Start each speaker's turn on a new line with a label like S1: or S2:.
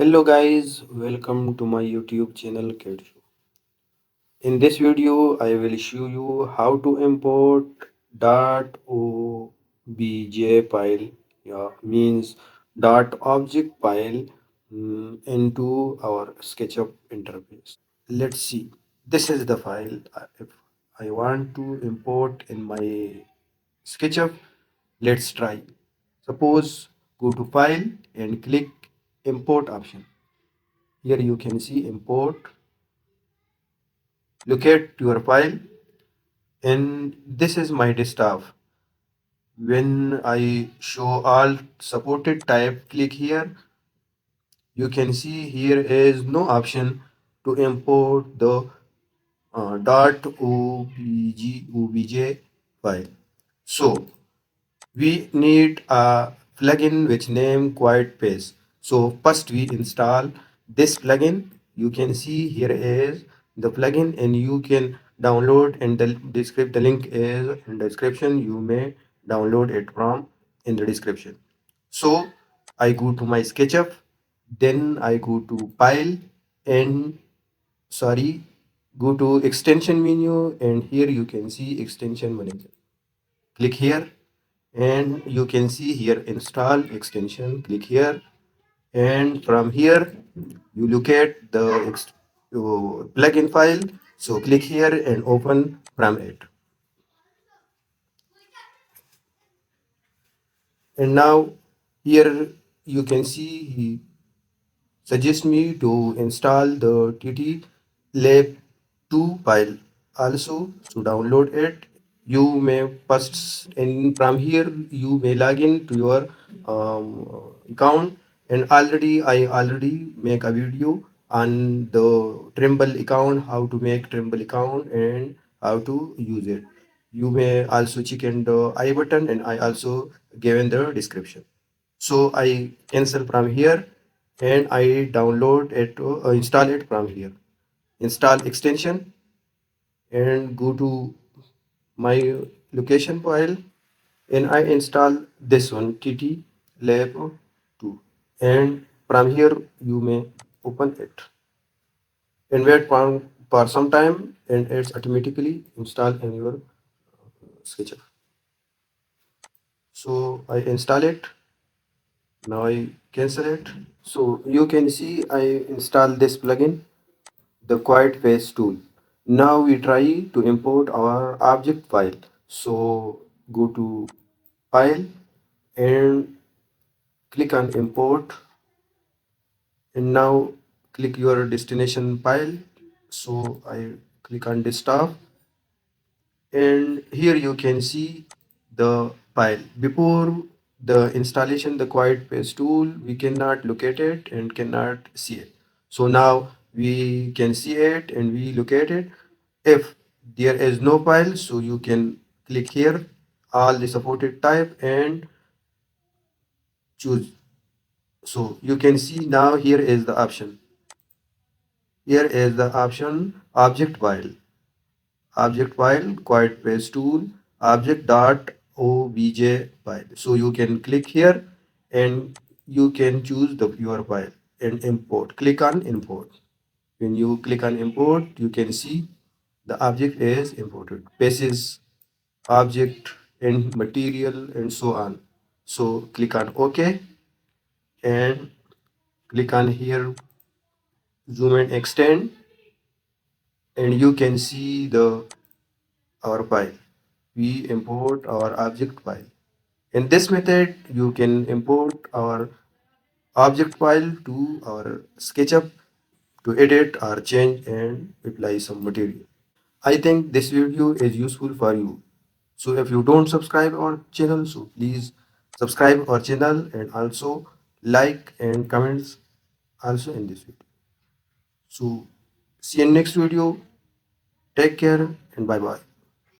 S1: Hello guys, welcome to my YouTube channel CAD Show. In this video, I will show you how to import .obj file, means dot object file into our SketchUp interface. Let's see. This is the file. If I want to import in my SketchUp, let's try. Suppose go to File and click Import option. Here you can see import, locate your file, and this is my desktop. When I show all supported type, click here. You can see here is no option to import the .obj file. So we need a plugin which name Quiet Paste. So first we install this plugin. You can see here is the plugin and you can download, and the link is in the description. You may download it from in the description. So I go to my SketchUp, then I go to file and sorry, go to extension menu, and here you can see extension manager. Click here and you can see here install extension. Click here, and from here you look at the plugin file. So click here and open from it. And now here you can see he suggests me to install the TT Lab 2 file also. To download it, you may first, and from here you may log in to your account. And I already make a video on the Trimble account, how to make Trimble account and how to use it. You may also check in the I button, and I also given the description. So I cancel from here and I download it, install it from here. Install extension and go to my location file, and I install this one TT Lab 2, and from here you may open it and wait for some time, and it's automatically installed in your SketchUp. So I install it. Now I cancel it. So you can see I install this plugin, the Quiet Face tool. Now we try to import our object file. So go to File and click on Import, and now click your destination file. So I click on Desktop, and here you can see the file. Before the installation, the Quiet Paste tool, we cannot locate it and cannot see it. So now we can see it and we locate it. If there is no file, so you can click here all the supported type and choose. So you can see now here is the option. Here is the option object file. Object file, Quiet Paste tool, object dot obj file. So you can click here and you can choose the your file and import. Click on import. When you click on import, you can see the object is imported. Basis, object, and material, and so on. So click on OK and click on here zoom and extend, and you can see the our file. We import our object file. In this method, you can import our object file to our SketchUp to edit or change and apply some material. I think this video is useful for you. So if you don't subscribe our channel, so please subscribe our channel and also like and comments also in this video. So see you in next video. Take care and bye bye.